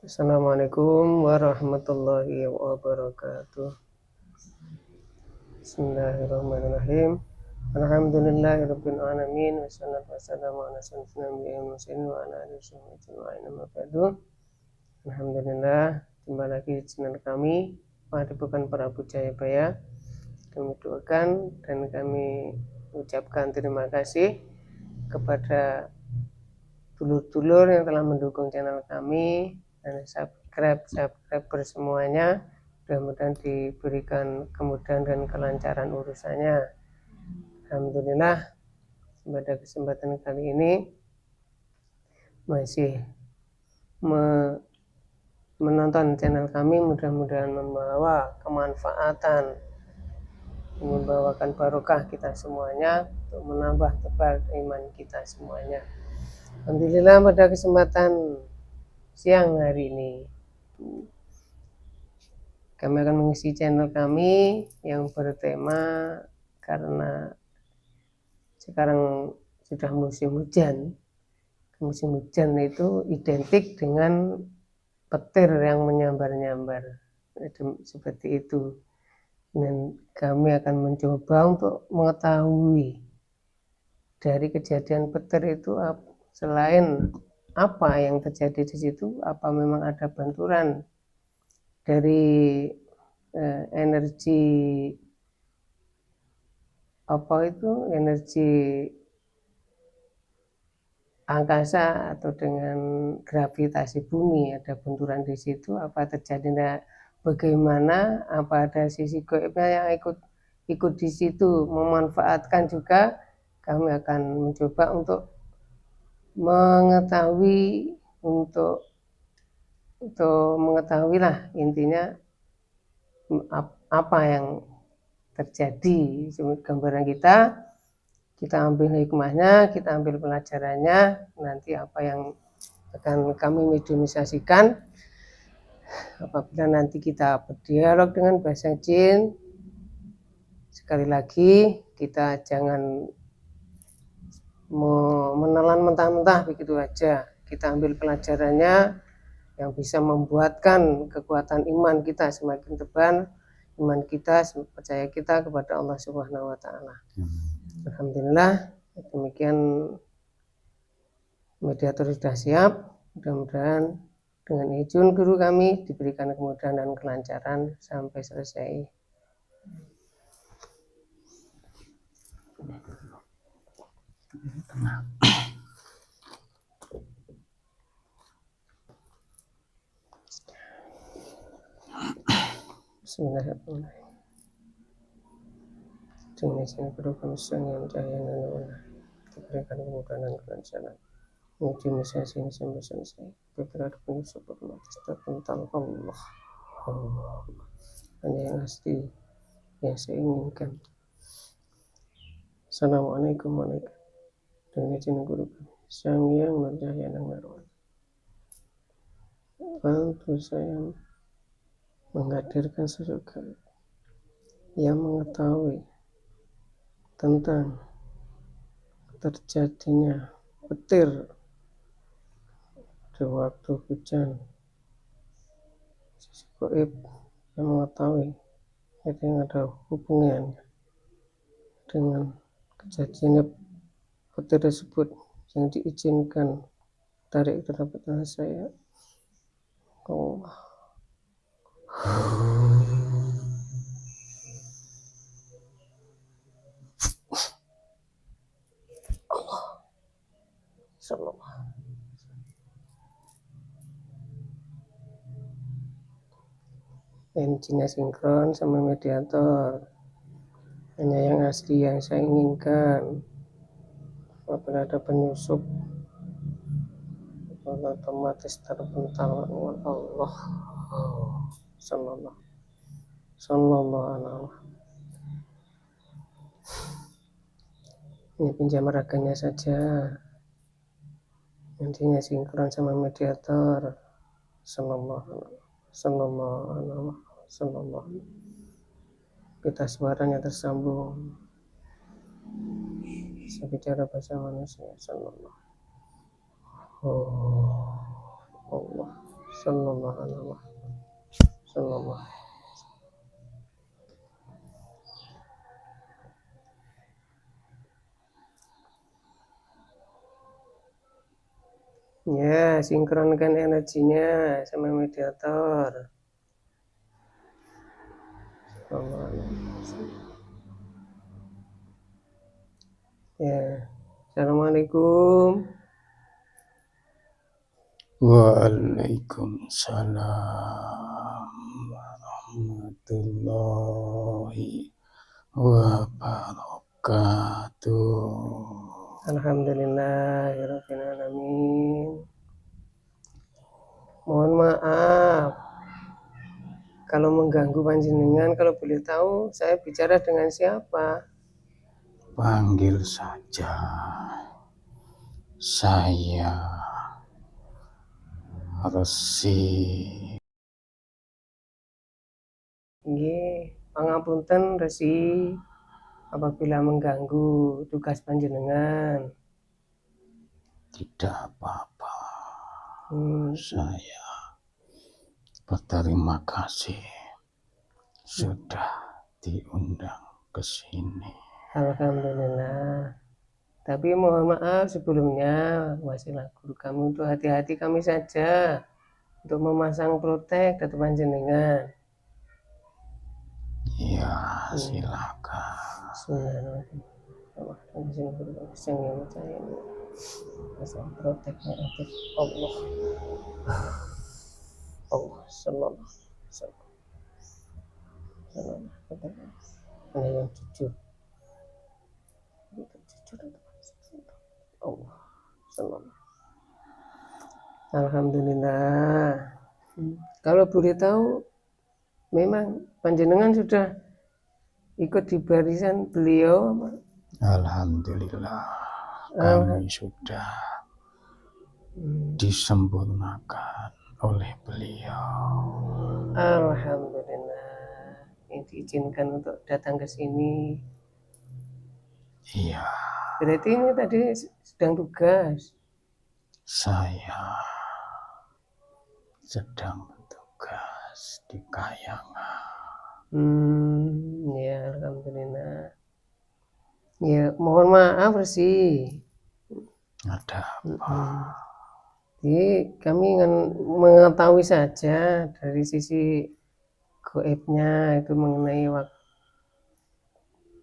Assalamualaikum warahmatullahi wabarakatuh. Bismillahirrahmanirrahim. Alhamdulillahirabbil alamin wassalatu wassalamu ala sayyidina Muhammadin wa ala alihi wasallam. Alhamdulillah, jumpa lagi di channel kami Padepokan Prabu Jayabaya. Kami doakan dan kami ucapkan terima kasih kepada dulur-dulur yang telah mendukung channel kami dan subscriber semuanya. Mudah-mudahan diberikan kemudahan dan kelancaran urusannya. Alhamdulillah, pada kesempatan kali ini masih menonton channel kami, mudah-mudahan membawa kemanfaatan, membawakan barokah kita semuanya untuk menambah tebal iman kita semuanya. Alhamdulillah, pada kesempatan siang hari ini kami akan mengisi channel kami yang bertema, karena sekarang sudah musim hujan. Musim hujan itu identik dengan petir yang menyambar-nyambar, seperti itu. Dan kami akan mencoba untuk mengetahui dari kejadian petir itu, selain apa yang terjadi di situ, apa memang ada benturan dari energi energi angkasa atau dengan gravitasi bumi, ada benturan di situ, apa terjadinya, bagaimana, apa ada sisi gaibnya yang ikut di situ, memanfaatkan juga. Kami akan mencoba untuk mengetahui, untuk mengetahui lah intinya apa yang terjadi. Gambaran kita ambil hikmahnya, kita ambil pelajarannya, nanti apa yang akan kami mediumisasikan apabila nanti kita berdialog dengan bahasa jin. Sekali lagi, kita jangan menelan mentah-mentah begitu aja. Kita ambil pelajarannya yang bisa membuatkan kekuatan iman kita semakin tebal, iman kita, percaya kita kepada Allah Subhanahu wa Ta'ala. Alhamdulillah, demikian mediator sudah siap. Mudah-mudahan dengan izin guru kami diberikan kemudahan dan kelancaran sampai selesai. Bismillahirrahmanirrahim. Dengan izin guru kami yang cahaya nana, diberikan kemudahan dan kelancaran. Mediumisasi ini sampai selesai. Beberapa penyusup otomatis terpental Allah. Hanya yang asli yang saya inginkan. Assalamualaikum warahmatullahi wabarakatuh. Dengan izin guru kami Sang Yang Nurjaya Nanggarwan, bantu saya menghadirkan sesuatu yang mengetahui tentang terjadinya petir di waktu hujan, sisi gaib yang mengetahui itu yang ada hubungannya dengan kejadian petir tersebut, yang diizinkan tarik terhadap tangan saya. Allah. Sallallahu. Engine sinkron sama mediator, hanya yang asli yang saya inginkan. Apabila ada penyusup, otomatis terpental Allah. Sallallahu alaihi. Ini pinjam raganya saja, intinya sinkron sama mediator. Sallallahu. Kita suaranya tersambung, bisa bicara bahasa manusia. Sallallahu. Allah. Sallallahu alaihi wasallam. Sallallahu. Ya, sinkronkan energinya sama mediator. Ya, assalamualaikum. Waalaikumsalam warahmatullahi wabarakatuh. Alhamdulillahirabbil alamin. Mohon maaf kalau mengganggu panjenengan, kalau boleh tahu saya bicara dengan siapa? Panggil saja saya Resi. Nggih, pangapunten Resi apabila mengganggu tugas panjenengan. Tidak apa-apa. Saya berterima kasih sudah diundang ke sini. Alhamdulillah. Tapi mohon maaf sebelumnya, wasilah guru kami untuk hati-hati kami saja untuk memasang protek atau panjenengan. Ya, silakan. Pasang proteknya aktif. Allah. Allah sallallahu alaihi wasallam. Hanya yang jujur. Allah sallallahu. Alhamdulillah. Kalau boleh tahu, memang panjenengan sudah ikut di barisan beliau? Alhamdulillah, kami sudah disempurnakan oleh beliau. Alhamdulillah. Ini diizinkan untuk datang ke sini. Iya. Berarti ini tadi sedang tugas. Saya sedang bertugas di Kayangan. Ya alhamdulillah. Ya mohon maaf Resi. Ada apa? Jadi kami ingin mengetahui saja dari sisi goibnya itu mengenai waktu.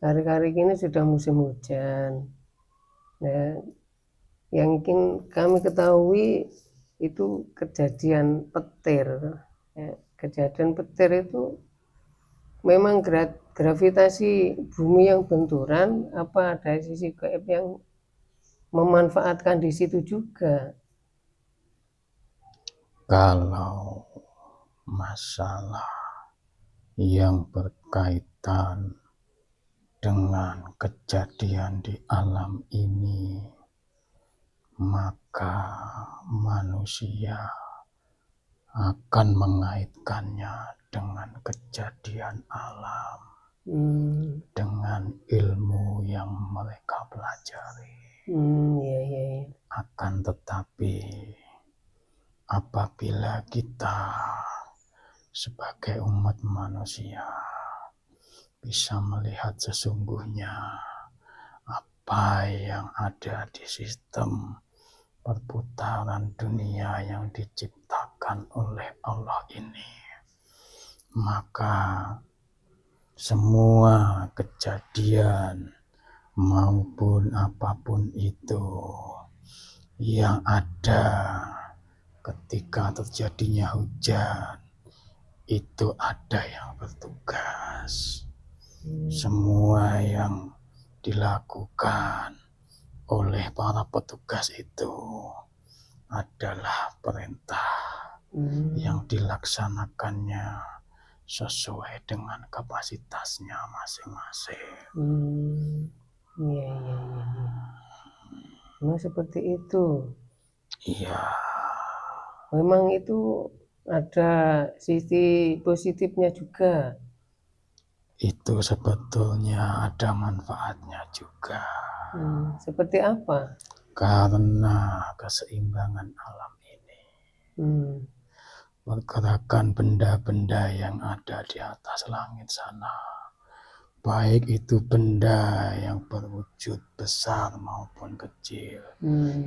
Hari-hari ini sudah musim hujan. Nah, yang ingin kami ketahui itu kejadian petir. Ya, kejadian petir itu memang gravitasi bumi yang benturan, apa ada sisi gaib yang memanfaatkan di situ juga? Kalau masalah yang berkaitan dengan kejadian di alam ini, maka manusia akan mengaitkannya dengan kejadian alam, dengan ilmu yang mereka pelajari. Akan tetapi apabila kita sebagai umat manusia bisa melihat sesungguhnya apa yang ada di sistem perputaran dunia yang diciptakan oleh Allah ini, maka semua kejadian maupun apapun itu yang ada ketika terjadinya hujan, itu ada yang bertugas. Semua yang dilakukan oleh para petugas itu adalah perintah yang dilaksanakannya sesuai dengan kapasitasnya masing-masing. Iya. Memang seperti itu. Iya. Memang itu ada sisi positifnya juga. Itu sebetulnya ada manfaatnya juga. Seperti apa? Karena keseimbangan alam ini. pergerakan benda-benda yang ada di atas langit sana. Baik itu benda yang berwujud besar maupun kecil,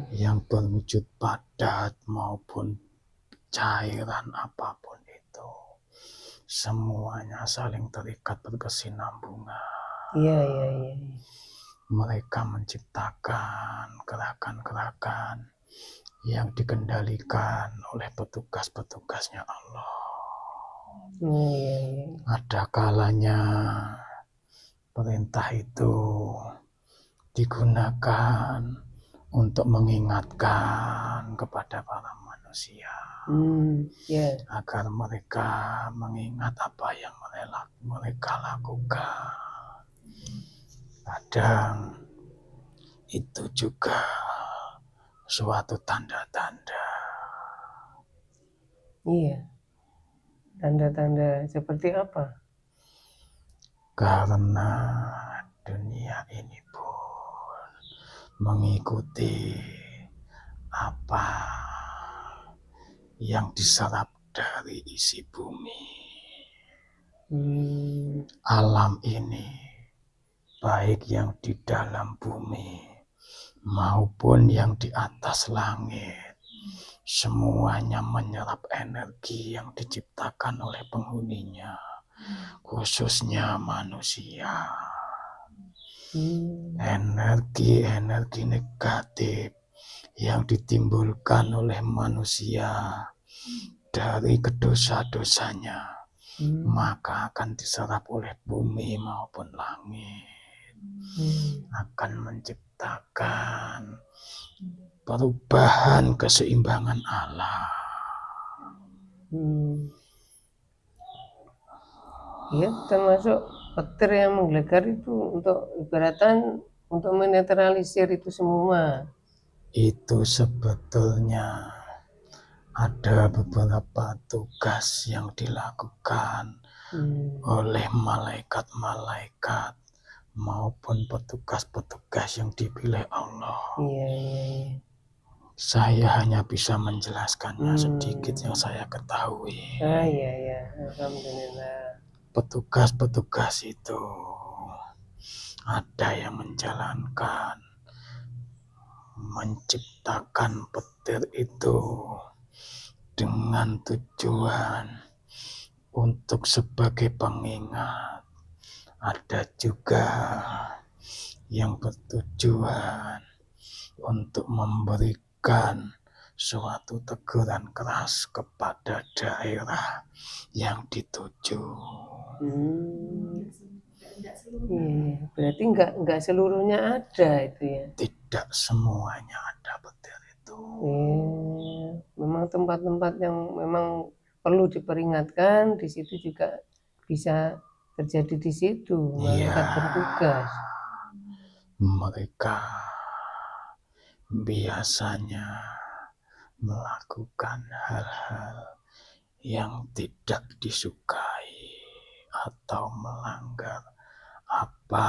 yang berwujud padat maupun cairan apapun itu. Semuanya saling terikat berkesinambungan. Iya. Mereka menciptakan gerakan-gerakan yang dikendalikan oleh petugas-petugasnya Allah. Iya. Ada kalanya perintah itu digunakan untuk mengingatkan kepada para manusia agar mereka mengingat apa yang mereka lakukan. Kadang itu juga suatu tanda-tanda. Iya. Tanda-tanda seperti apa? Karena dunia ini pun mengikuti apa yang diserap dari isi bumi. Alam ini, baik yang di dalam bumi maupun yang di atas langit, semuanya menyerap energi yang diciptakan oleh penghuninya, khususnya manusia. Energi negatif yang ditimbulkan oleh manusia dari kedosa-dosanya, maka akan diserap oleh bumi maupun langit, akan menciptakan perubahan keseimbangan alam. Ya, termasuk petir yang menggelegar itu untuk ibaratan untuk menetralisir itu semua. Itu sebetulnya ada beberapa tugas yang dilakukan oleh malaikat-malaikat maupun petugas-petugas yang dipilih Allah. Iya. Saya hanya bisa menjelaskannya sedikit yang saya ketahui. Iya. Alhamdulillah. Petugas-petugas itu ada yang menjalankan, menciptakan petir itu dengan tujuan untuk sebagai pengingat. Ada juga yang bertujuan untuk memberikan suatu teguran keras kepada daerah yang dituju. Iya, berarti nggak seluruhnya ada itu ya? Tidak semuanya ada petir itu. Memang tempat-tempat yang memang perlu diperingatkan, di situ juga bisa terjadi di situ, malaikat bertugas. Mereka biasanya melakukan hal-hal yang tidak disukai atau melanggar apa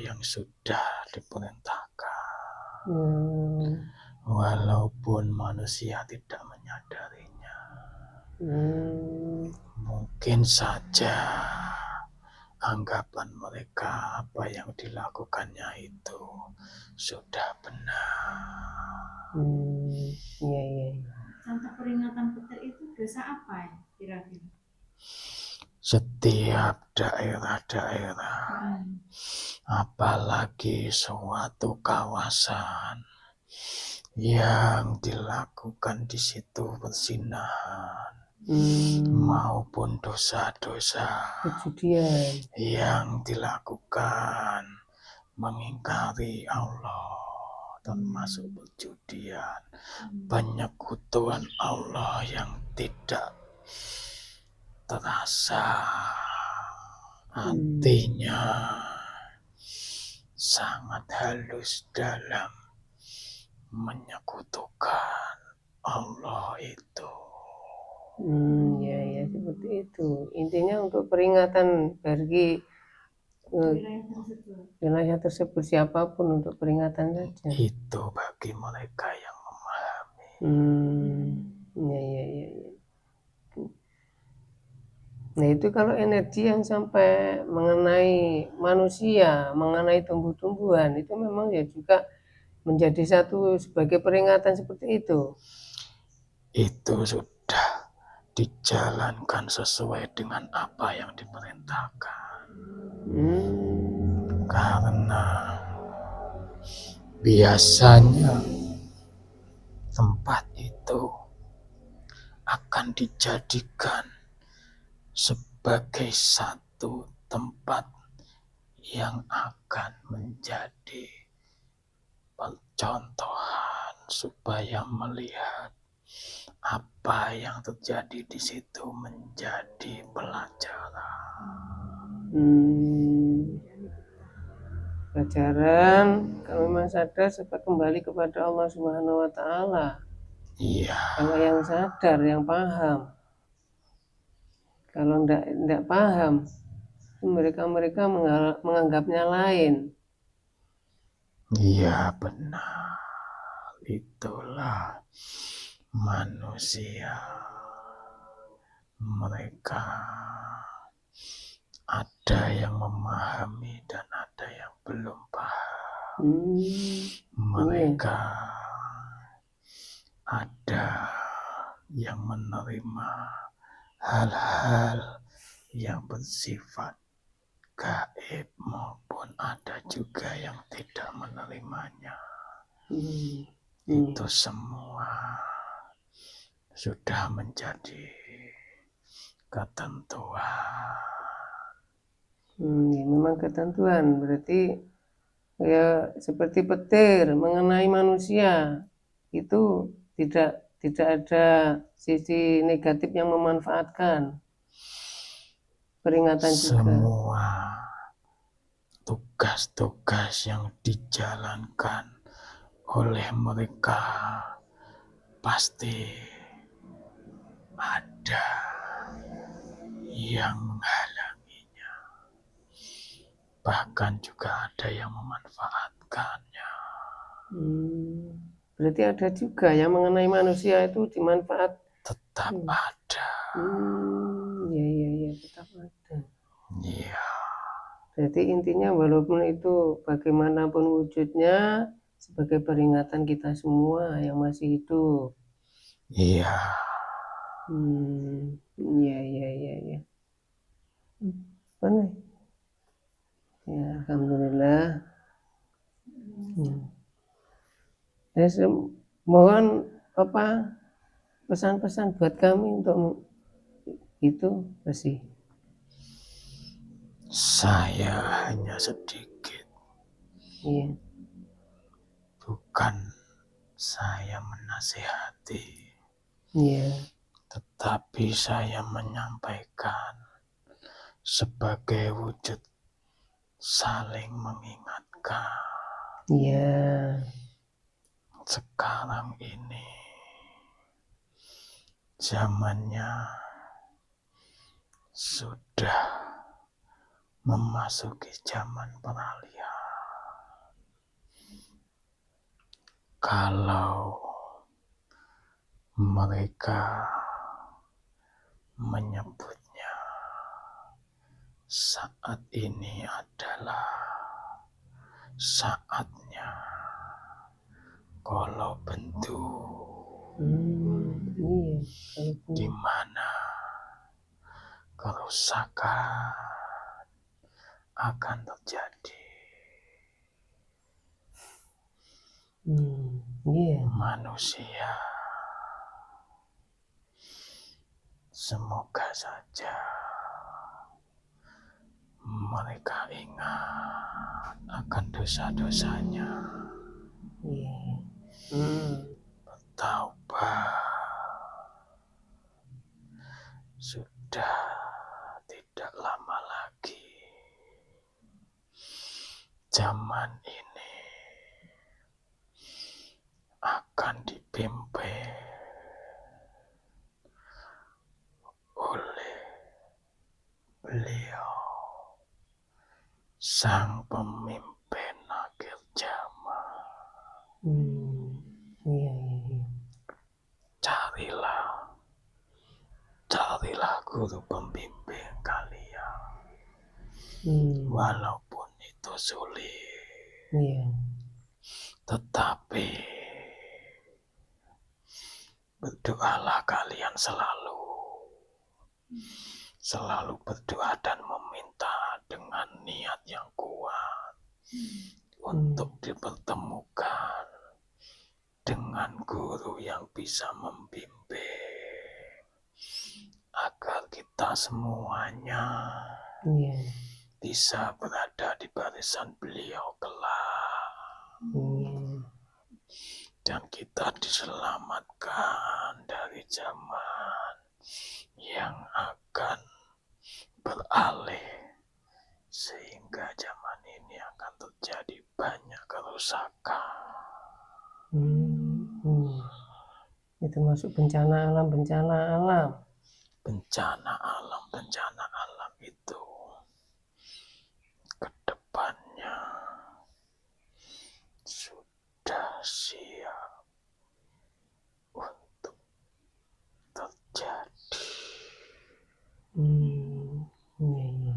yang sudah diperintahkan, walaupun manusia tidak menyadarinya. Mungkin saja anggapan mereka apa yang dilakukannya itu sudah benar. Iya. Contoh peringatan petir itu dosa apa ya kira-kira? Setiap daerah-daerah, apalagi suatu kawasan yang dilakukan di situ perzinahan maupun dosa-dosa yang dilakukan mengingkari Allah, termasuk perjudian, penyekutuan Allah yang tidak terasa, artinya sangat halus dalam menyekutukan Allah itu. Ya seperti itu. Intinya untuk peringatan bagi wilayah tersebut siapapun untuk peringatan saja. Itu bagi mereka yang memahami. Iya. Nah itu kalau energi yang sampai mengenai manusia, mengenai tumbuh-tumbuhan, itu memang ya juga menjadi satu sebagai peringatan seperti itu. Itu sudah dijalankan sesuai dengan apa yang diperintahkan. Karena biasanya tempat itu akan dijadikan sebagai satu tempat yang akan menjadi percontohan supaya melihat apa yang terjadi di situ menjadi pelajaran. Pelajaran kalau memang sadar supaya kembali kepada Allah Subhanahu wa Ta'ala. Iya, Kalau yang sadar, yang paham. Kalau enggak paham, mereka menganggapnya lain. iya benar. Itulah manusia. Mereka ada yang memahami dan ada yang belum paham. Mereka ada yang menerima hal-hal yang bersifat gaib maupun ada juga yang tidak menerimanya. Itu semua sudah menjadi ketentuan. Ya, memang ketentuan berarti ya seperti petir mengenai manusia itu tidak ada sisi negatif yang memanfaatkan. Peringatan juga. Semua tugas-tugas yang dijalankan oleh mereka pasti ada yang menghalanginya, bahkan juga ada yang memanfaatkannya. Berarti ada juga yang mengenai manusia itu dimanfaat. Tetap ada. Iya, tetap ada. Iya. Berarti intinya walaupun itu bagaimanapun wujudnya sebagai peringatan kita semua yang masih hidup. Iya. Iya. Boleh. Ya, alhamdulillah. Ya, mohon pesan-pesan buat kami untuk itu bersih. Saya hanya sedikit. Iya. Bukan saya menasihati. Iya. Tetapi saya menyampaikan sebagai wujud saling mengingatkan. Iya. Sekarang ini zamannya sudah memasuki zaman peralihan. Kalau mereka menyebutnya saat ini adalah saatnya kalau bentuk, di mana kerusakan akan terjadi. Manusia semoga saja mereka ingat akan dosa-dosanya. Bertaubat. Sudah tidak lama lagi zaman ini akan dipimpin oleh beliau, sang pemimpin akhir zaman. Carilah guru pembimbing Walaupun itu sulit, Iya. tetapi berdoalah kalian selalu berdoa dan meminta dengan niat yang kuat untuk dipertemukan dengan guru yang bisa membimbing agar kita semuanya Iya. bisa berada di barisan beliau kelak. Iya. Dan kita diselamatkan dari zaman yang akan beralih, sehingga zaman ini akan terjadi banyak kerusakan. Itu masuk bencana alam. Bencana alam itu kedepannya sudah siap untuk terjadi. Iya.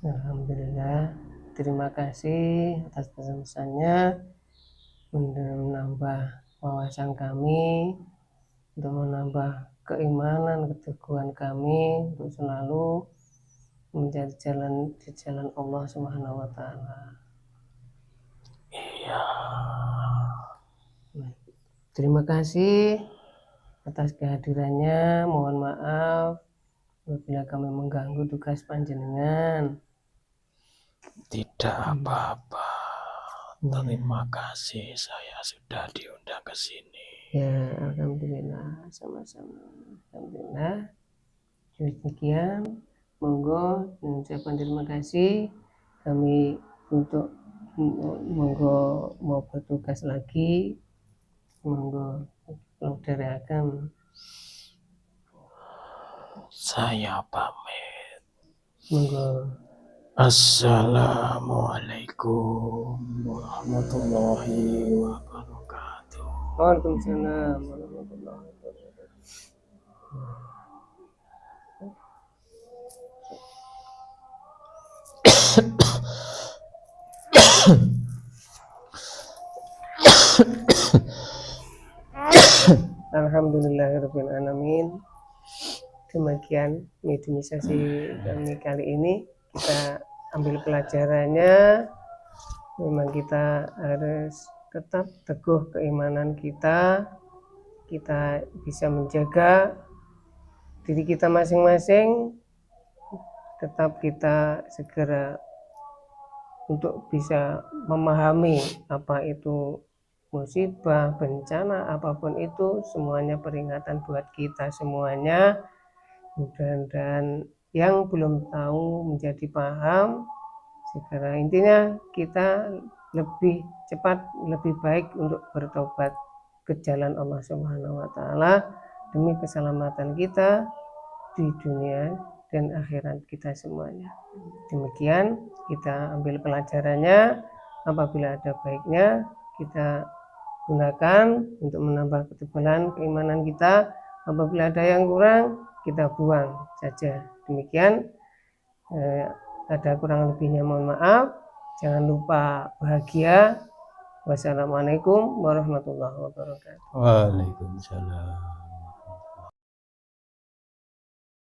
Alhamdulillah, terima kasih atas pesan-pesannya untuk menambah wawasan kami, untuk menambah keimanan, keteguhan kami untuk selalu mencari jalan Allah Subhanahu wa Ta'ala. Iya. Terima kasih atas kehadirannya. Mohon maaf apabila kami mengganggu tugas panjenengan. Tidak apa-apa. Terima kasih saya sudah diundang ke sini. Ya, alhamdulillah, sama-sama. Alhamdulillah. Demikian, monggo mengucapkan terima kasih kami untuk monggo mau bertugas lagi. Monggo dari akan Saya pamit. monggo. Assalamualaikum warahmatullahi wabarakatuh. Waalaikumsalam warahmatullahi wabarakatuh. Alhamdulillahirabbil alamin. Demikian mediumisasi kami kali ini, kita ambil pelajarannya. Memang kita harus tetap teguh keimanan kita bisa menjaga diri kita masing-masing, tetap kita segera untuk bisa memahami apa itu musibah, bencana, apapun itu semuanya peringatan buat kita semuanya. Dan yang belum tahu menjadi paham, sekarang intinya kita lebih cepat, lebih baik untuk bertobat ke jalan Allah Subhanahu wa Ta'ala demi keselamatan kita di dunia dan akhirat kita semuanya. Demikian kita ambil pelajarannya. Apabila ada baiknya kita gunakan untuk menambah ketebalan keimanan kita. Apabila ada yang kurang, kita buang saja. Demikian, ada kurang lebihnya mohon maaf. Jangan lupa bahagia. Wassalamualaikum warahmatullahi wabarakatuh. Waalaikumsalam.